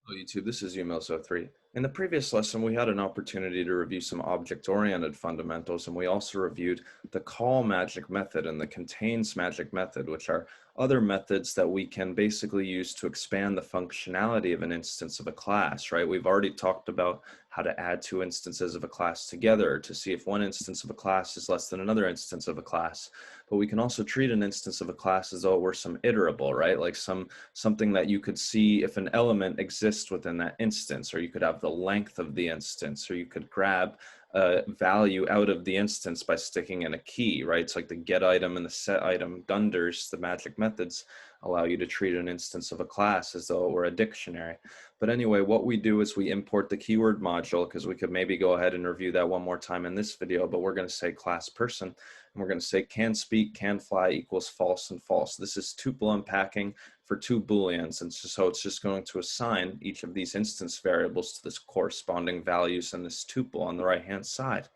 Hello YouTube, this is UML03. In the previous lesson, we had an opportunity to review some object-oriented fundamentals, and we also reviewed the call magic method and the contains magic method, which are other methods that we can basically use to expand the functionality of an instance of a class, right? We've already talked about how to add two instances of a class together to see if one instance of a class is less than another instance of a class. But we can also treat an instance of a class as though it were some iterable, right? Like something that you could see if an element exists within that instance, or you could have the length of the instance, or you could grab a value out of the instance by sticking in a key, right? It's like the get item and the set item gunders, the magic methods allow you to treat an instance of a class as though it were a dictionary. But anyway, what we do is we import the keyword module, because we could maybe go ahead and review that one more time in this video, but we're going to say class person, and we're going to say can speak, can fly equals false and false. This is tuple unpacking for two booleans, and so it's just going to assign each of these instance variables to this corresponding values in this tuple on the right hand side.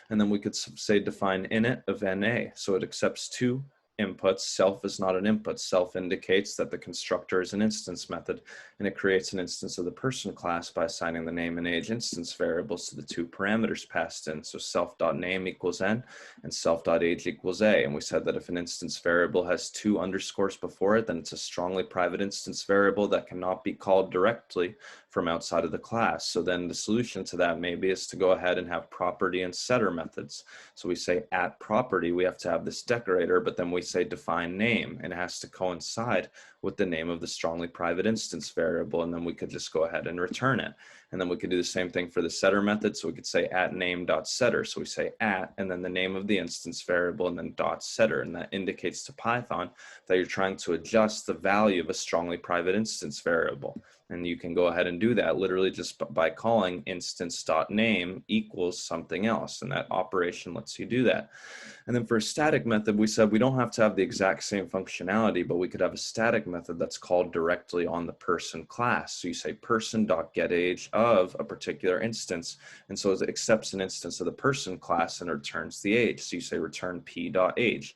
And then we could say define init of NA, so it accepts two inputs. Self is not an input. Self indicates that the constructor is an instance method, and it creates an instance of the person class by assigning the name and age instance variables to the two parameters passed in. So self.name equals n and self.age equals a. And we said that if an instance variable has two underscores before it, then it's a strongly private instance variable that cannot be called directly from outside of the class. So then the solution to that maybe is to go ahead and have property and setter methods. So we say at property, we have to have this decorator, but then we say define name, and it has to coincide with the name of the strongly private instance variable, and then we could just go ahead and return it. And then we could do the same thing for the setter method. So we could say at name.setter. So we say at, and then the name of the instance variable, and then dot setter. And that indicates to Python that you're trying to adjust the value of a strongly private instance variable. And you can go ahead and do that literally just by calling instance.name equals something else. And that operation lets you do that. And then for a static method, we said we don't have to have the exact same functionality, but we could have a static method that's called directly on the person class. So you say person.getAge of a particular instance. And so it accepts an instance of the person class and returns the age. So you say return p.age.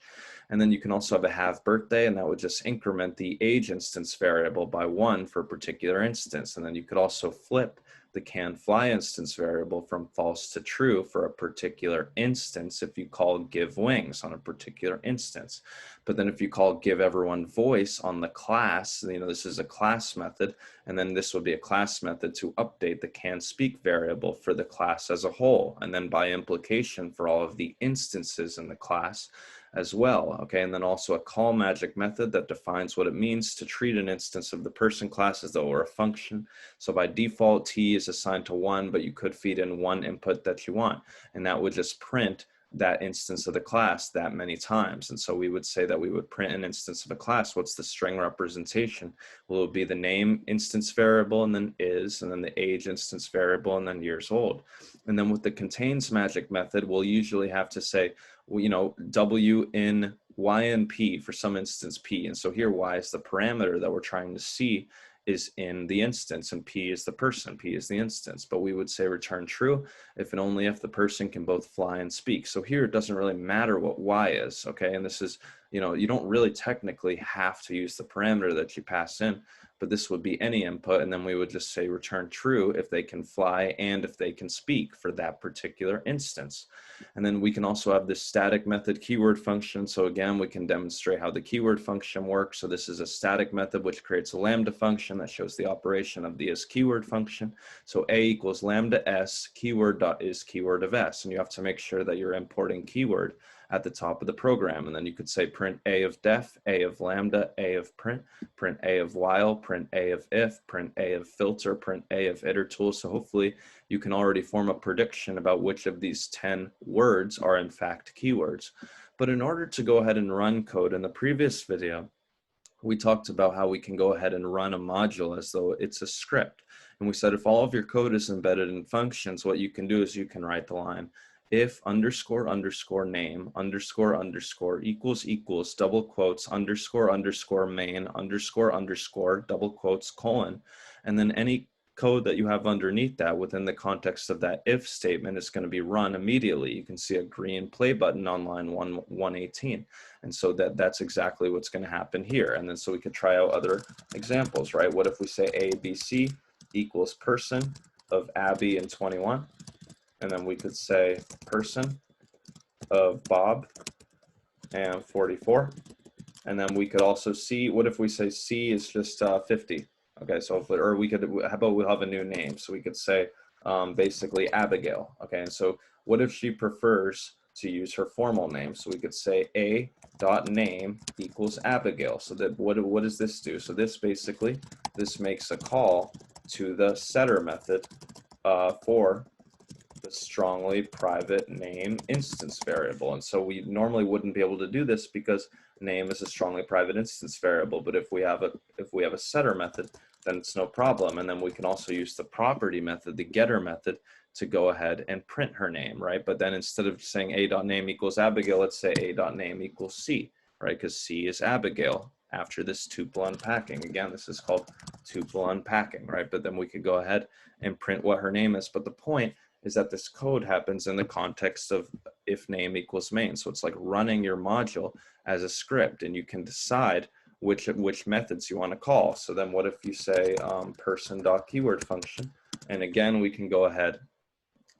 And then you can also have a have birthday, and that would just increment the age instance variable by 1 for a particular instance. And then you could also flip the can fly instance variable from false to true for a particular instance if you call give wings on a particular instance. But then if you call give everyone voice on the class, this is a class method, and then this would be a class method to update the can speak variable for the class as a whole, and then by implication for all of the instances in the class as well. Okay, and then also a call magic method that defines what it means to treat an instance of the person class as though it were a function. So by default, t is assigned to 1, but you could feed in one input that you want, and that would just print that instance of the class that many times. And so we would say that we would print an instance of a class. What's the string representation? Well, it would be the name instance variable, and then is, and then the age instance variable, and then years old. And then with the contains magic method, we'll usually have to say, w in y in p for some instance p. And so here y is the parameter that we're trying to see is in the instance, and p is the person, p is the instance. But we would say return true if and only if the person can both fly and speak. So here it doesn't really matter what y is, okay? And this is, you don't really technically have to use the parameter that you pass in, but this would be any input, and then we would just say return true if they can fly and if they can speak for that particular instance. And then we can also have this static method keyword function. So again, we can demonstrate how the keyword function works. So this is a static method which creates a lambda function that shows the operation of the is keyword function. So a equals lambda s keyword dot is keyword of s, and you have to make sure that you're importing keyword at the top of the program. And then you could say print a of def, a of lambda, a of print a of while, print a of if, print a of filter, print a of itertool. So hopefully you can already form a prediction about which of these 10 words are in fact keywords. But in order to go ahead and run code, in the previous video, we talked about how we can go ahead and run a module as though it's a script. And we said if all of your code is embedded in functions, what you can do is you can write the line if underscore underscore name underscore underscore equals equals double quotes underscore underscore main underscore underscore double quotes colon, and then any code that you have underneath that within the context of that if statement is going to be run immediately. You can see a green play button on line 118. And so that's exactly what's going to happen here. And then so we could try out other examples, right? What if we say A, B, C, equals person of Abby and 21. And then we could say person of Bob and 44. And then we could also see, what if we say C is just 50? Okay, so hopefully, or we could, how about we'll have a new name? So we could say basically Abigail. Okay, and so what if she prefers to use her formal name? So we could say a.name equals Abigail. So that what does this do? So this basically, this makes a call to the setter method for the strongly private name instance variable. And so we normally wouldn't be able to do this because name is a strongly private instance variable. But if we have a setter method, then it's no problem. And then we can also use the property method, the getter method, to go ahead and print her name, right? But then instead of saying a.name equals Abigail, let's say a.name equals C, right? Because C is Abigail after this tuple unpacking. Again, this is called tuple unpacking, right? But then we could go ahead and print what her name is. But the point is that this code happens in the context of if name equals main. So it's like running your module as a script, and you can decide which methods you want to call. So then what if you say person.keyword function? And again, we can go ahead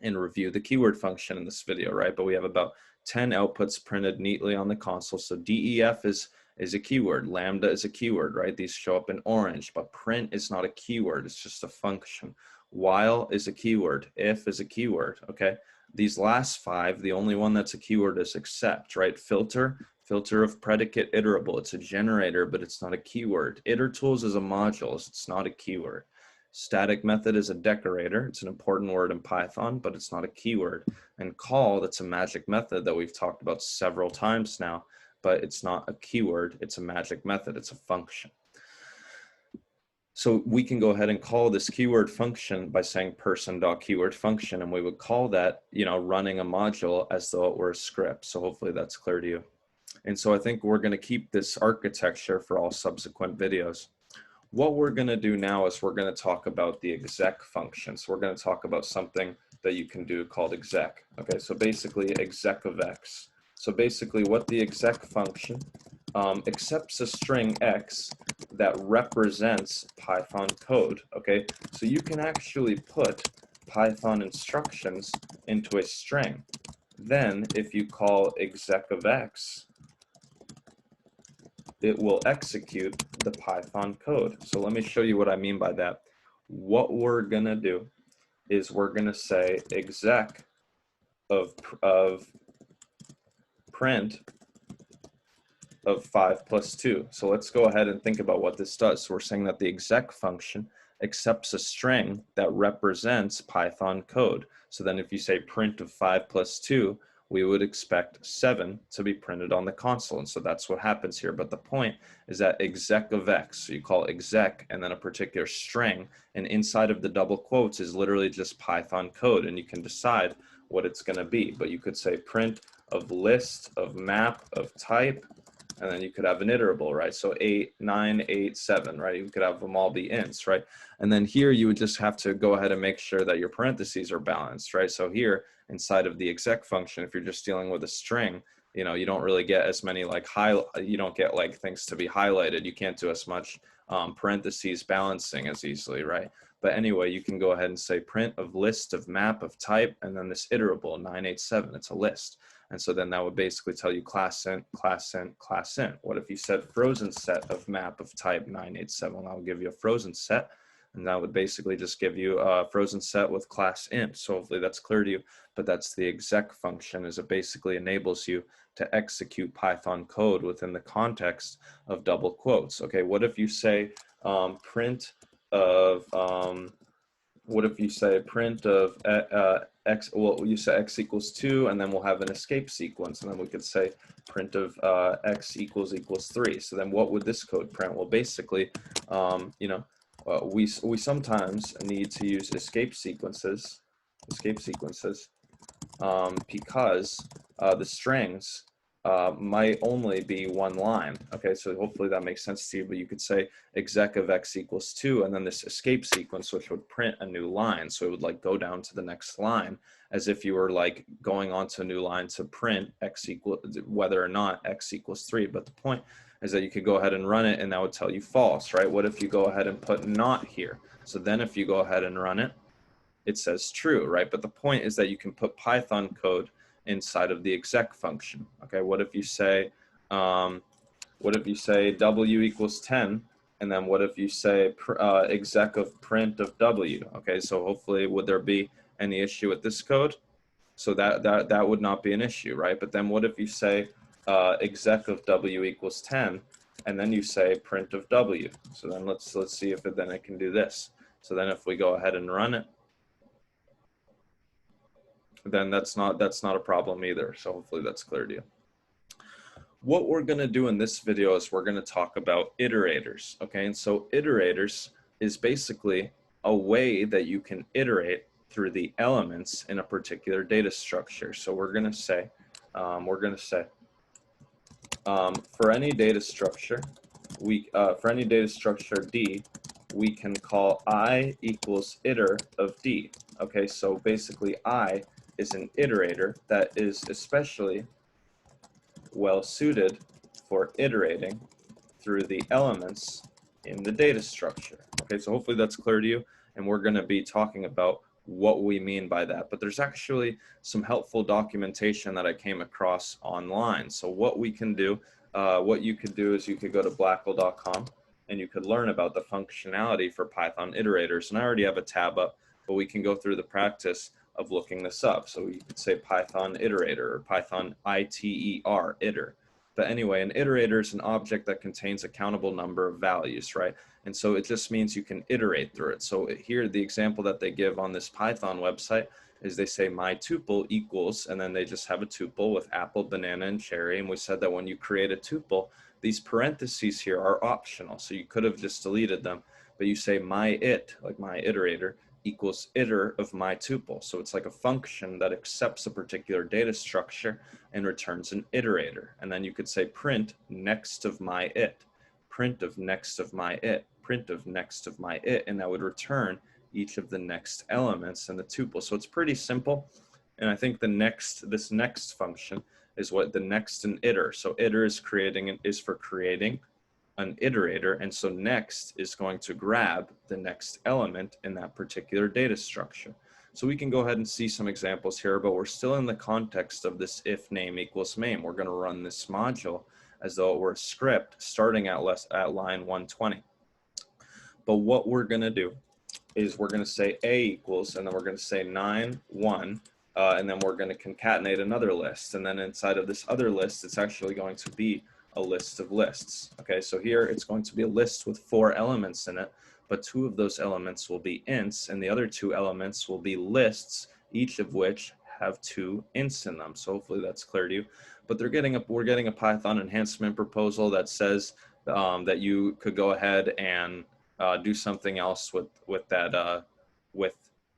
and review the keyword function in this video, right? But we have about 10 outputs printed neatly on the console. So def is a keyword, lambda is a keyword, right? These show up in orange, but print is not a keyword, it's just a function. While is a keyword, if is a keyword, okay? These last 5, the only one that's a keyword is except, right? Filter of predicate iterable, it's a generator, but it's not a keyword. Itertools is a module, it's not a keyword. Static method is a decorator, it's an important word in Python, but it's not a keyword. And call, that's a magic method that we've talked about several times now, but it's not a keyword, it's a magic method, it's a function. So we can go ahead and call this keyword function by saying person.keyword function, and we would call that, running a module as though it were a script. So hopefully that's clear to you. And so I think we're going to keep this architecture for all subsequent videos. What we're going to do now is we're going to talk about the exec function. So we're going to talk about something that you can do called exec. Okay, so basically exec of x. So basically what the exec function accepts a string x that represents Python code. Okay, so you can actually put Python instructions into a string. Then if you call exec of x, it will execute the Python code. So let me show you what I mean by that. What we're gonna do is we're gonna say exec of print of 5 plus 2. So let's go ahead and think about what this does. So we're saying that the exec function accepts a string that represents Python code. So then if you say print of 5 plus 2, we would expect 7 to be printed on the console. And so that's what happens here. But the point is that exec of x, so you call exec and then a particular string, and inside of the double quotes is literally just Python code, and you can decide what it's going to be. But you could say print of list, of map, of type, and then you could have an iterable, right? So 8, 9, 8, 7, right? You could have them all be ints, right? And then here you would just have to go ahead and make sure that your parentheses are balanced, right? So here inside of the exec function, if you're just dealing with a string, you don't really get as many you don't get like things to be highlighted. You can't do as much parentheses balancing as easily, right? But anyway, you can go ahead and say print of list, of map, of type, and then this iterable 987, it's a list. And so then that would basically tell you class int, class int, class int. What if you said frozen set of map of type 987? That would give you a frozen set, and that would basically just give you a frozen set with class int. So hopefully that's clear to you, but that's the exec function, is it basically enables you to execute Python code within the context of double quotes. Okay, what if you say print of, what if you say print of x, well, you say x equals 2, and then we'll have an escape sequence, and then we could say print of x equals 3. So then what would this code print? Well, basically, we sometimes need to use escape sequences because the strings might only be one line. Okay, so hopefully that makes sense to you, but you could say exec of x equals 2, and then this escape sequence, which would print a new line. So it would like go down to the next line as if you were like going on to a new line to print x equal, whether or not x equals 3. But the point is that you could go ahead and run it and that would tell you false, right? What if you go ahead and put not here? So then if you go ahead and run it, it says true, right? But the point is that you can put Python code inside of the exec function. Okay, what if you say w equals 10, and then what if you say exec of print of w? Okay, so hopefully would there be any issue with this code? So that would not be an issue, right? But then what if you say exec of w equals 10, and then you say print of w? So then let's see if then it can do this. So then if we go ahead and run it, then that's not a problem either. So hopefully that's clear to you. What we're going to do in this video is we're going to talk about iterators. Okay, and so iterators is basically a way that you can iterate through the elements in a particular data structure. So we're going to say for any data structure D, we can call I equals iter of D. Okay, so basically I is an iterator that is especially well suited for iterating through the elements in the data structure. Okay, so hopefully that's clear to you, and we're going to be talking about what we mean by that. But there's actually some helpful documentation that I came across online. So what we can do, what you could do is you could go to blackle.com and you could learn about the functionality for Python iterators. And I already have a tab up, but we can go through the practice of looking this up. So you could say Python iterator or Python iter, iter. But anyway, an iterator is an object that contains a countable number of values, right? And so it just means you can iterate through it. So here, the example that they give on this Python website is they say myTuple equals, and then they just have a tuple with apple, banana, and cherry. And we said that when you create a tuple, these parentheses here are optional. So you could have just deleted them, but you say myit, like my iterator, equals iter of myTuple. So it's like a function that accepts a particular data structure and returns an iterator. And then you could say print next of myit, print of next of myit, print of next of myit, and that would return each of the next elements in the tuple. So it's pretty simple. And I think this next function is what the next and iter. So iter is for creating an iterator, and so next is going to grab the next element in that particular data structure. So we can go ahead and see some examples here, but we're still in the context of this if name equals main. We're going to run this module as though it were a script starting at line 120. But what we're going to do is we're going to say a equals, and then we're going to say 9, 1, and then we're going to concatenate another list. And then inside of this other list, it's actually going to be a list of lists. Okay, so here it's going to be a list with 4 elements in it, but 2 of those elements will be ints, and the other 2 elements will be lists, each of which have 2 ints in them. So hopefully that's clear to you. But we're getting a Python enhancement proposal that says that you could go ahead and do something else with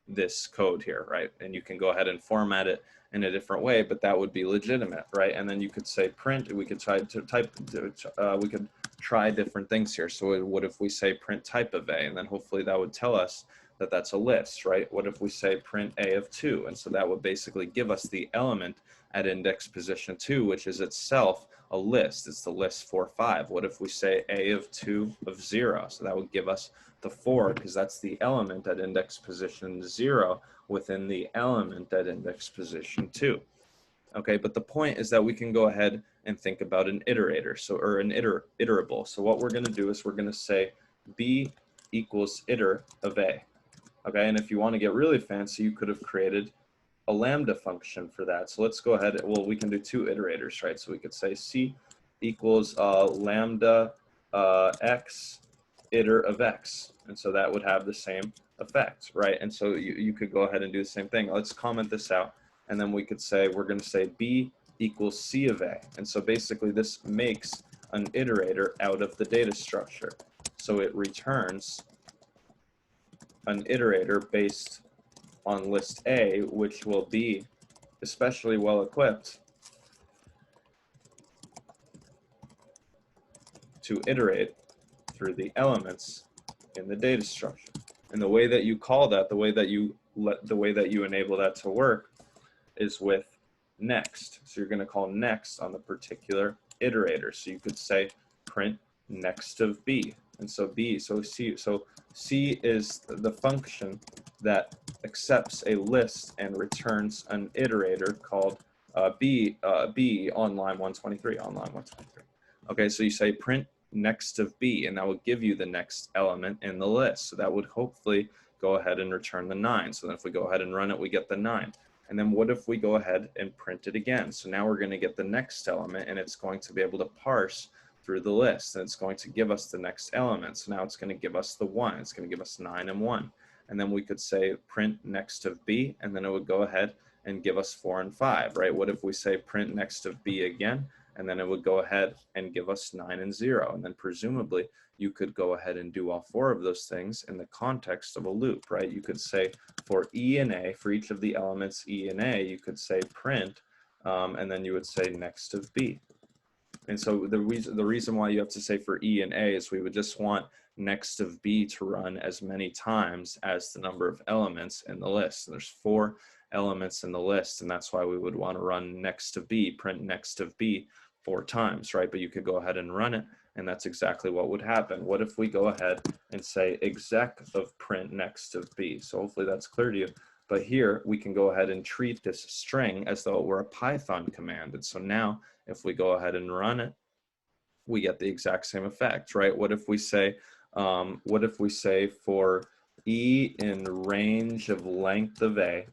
this code here, right? And you can go ahead and format it in a different way, but that would be legitimate, right? And then you could say print. We could try to we could try different things here. So what if we say print type of A, and then hopefully that would tell us that that's a list, right? What if we say print A of 2, and so that would basically give us the element at index position 2, which is itself a list. It's the list 4, 5. What if we say A of 2 of 0? So that would give us the 4, because that's the element at index position 0 within the element at index position 2. Okay, but the point is that we can go ahead and think about an iterator, or an iterable. So what we're going to do is we're going to say B equals iter of A. Okay, and if you want to get really fancy, you could have created a lambda function for that. So let's go ahead. Well, we can do 2 iterators, right? So we could say C equals lambda x iter of x, and so that would have the same effect, right? And so you could go ahead and do the same thing. Let's comment this out, and then we could say we're going to say B equals C of A, and so basically this makes an iterator out of the data structure. So it returns an iterator based on list A, which will be especially well equipped to iterate through the elements in the data structure. And the way that you call that, the way that you enable that to work is with next. So you're going to call next on the particular iterator. So you could say print next of B. And so B, so C is the function that accepts a list and returns an iterator called B on line 123, on line 123. Okay, so you say print next of B, and that will give you the next element in the list. So that would hopefully go ahead and return the 9. So then if we go ahead and run it, we get the 9. And then what if we go ahead and print it again? So now we're going to get the next element, and it's going to be able to parse through the list, and it's going to give us the next element. So now it's going to give us the 1. It's going to give us 9 and 1. And then we could say print next of B, and then it would go ahead and give us 4 and 5, right? What if we say print next of B again, and then it would go ahead and give us 9 and 0. And then presumably you could go ahead and do all 4 of those things in the context of a loop, right? You could say for E and A, for each of the elements E and A, you could say print, and then you would say next of B. And so the reason why you have to say for E and A is we would just want next of B to run as many times as the number of elements in the list. And there's 4 elements in the list, and that's why we would want to run next of B, print next of B 4 times, right? But you could go ahead and run it, and that's exactly what would happen. What if we go ahead and say exec of print next of B? So hopefully that's clear to you. But here we can go ahead and treat this string as though it were a Python command. And so now if we go ahead and run it, we get the exact same effect, right? What if we say for E in range of length of A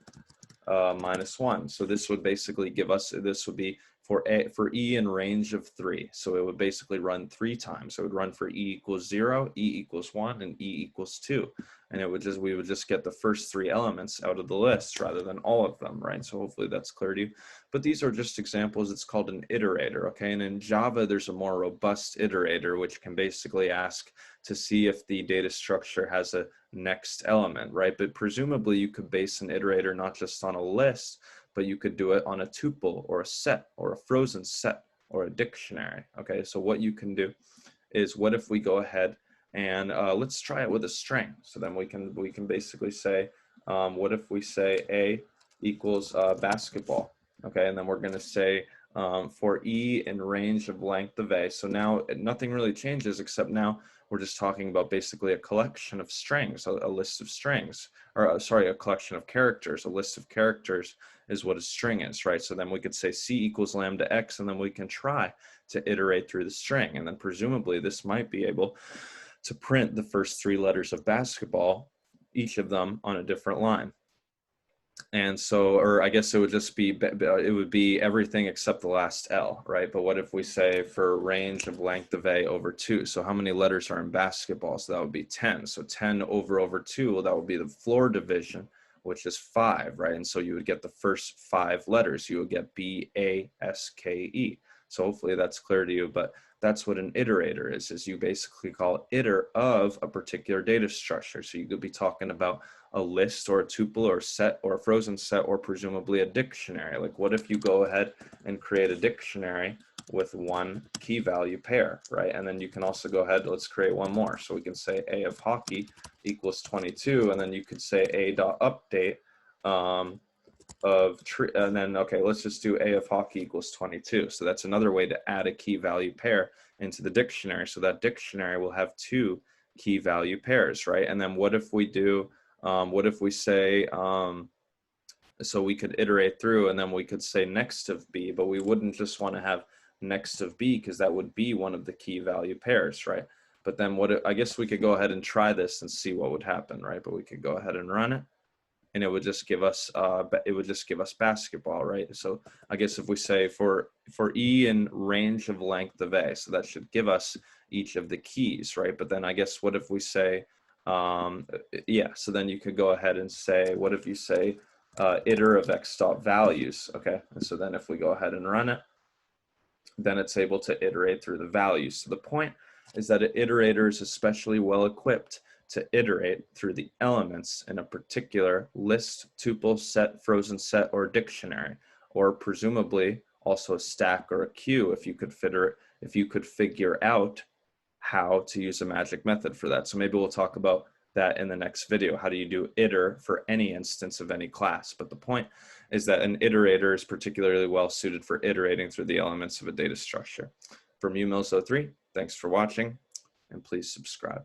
-1? So this would basically give us, this would be for E in range of 3. So it would basically run 3 times. It would run for E equals 0, E equals 1, and E equals 2. And we would just get the first 3 elements out of the list rather than all of them, right? So hopefully that's clear to you. But these are just examples. It's called an iterator, okay? And in Java, there's a more robust iterator, which can basically ask to see if the data structure has a next element, right? But presumably you could base an iterator not just on a list, but you could do it on a tuple or a set or a frozen set or a dictionary, okay? So what you can do is, what if we go ahead and let's try it with a string. So then we can basically say, what if we say A equals basketball, okay? And then we're going to say for E in range of length of A. So now nothing really changes, except now we're just talking about basically a collection of strings, a list of strings, or sorry, a collection of characters. A list of characters is what a string is, right? So then we could say C equals lambda X, and then we can try to iterate through the string. And then presumably this might be able to print the first 3 letters of basketball, each of them on a different line. And so, or I guess it would just be, it would be everything except the last L, right? But what if we say for range of length of A over 2? So how many letters are in basketball? So that would be 10. So 10 over 2, well, that would be the floor division, which is 5, right? And so you would get the first 5 letters. You would get B, A, S, K, E. So hopefully that's clear to you, but that's what an iterator is you basically call iter of a particular data structure. So you could be talking about a list or a tuple or a set or a frozen set, or presumably a dictionary. Like what if you go ahead and create a dictionary with 1 key value pair, right? And then you can also go ahead, let's create one more. So we can say A of hockey equals 22, and then you could say A dot update and then, okay, let's just do A of hockey equals 22. So that's another way to add a key value pair into the dictionary. So that dictionary will have 2 key value pairs, right? And then what if we do, what if we say, so we could iterate through, and then we could say next of B, but we wouldn't just want to have next of B because that would be one of the key value pairs, right? But then I guess we could go ahead and try this and see what would happen, right? But we could go ahead and run it, and it would just give us basketball, right? So I guess if we say for E in range of length of A, so that should give us each of the keys, right? But then I guess what if we say, yeah, so then you could go ahead and say, what if you say iter of x dot values, okay? And so then if we go ahead and run it, then it's able to iterate through the values. So the point is that an iterator is especially well equipped to iterate through the elements in a particular list, tuple, set, frozen set, or dictionary, or presumably also a stack or a queue if you could figure out how to use a magic method for that. So maybe we'll talk about that in the next video. How do you do iter for any instance of any class? But the point is that an iterator is particularly well suited for iterating through the elements of a data structure. From UMills 03, Thanks for watching, and please subscribe.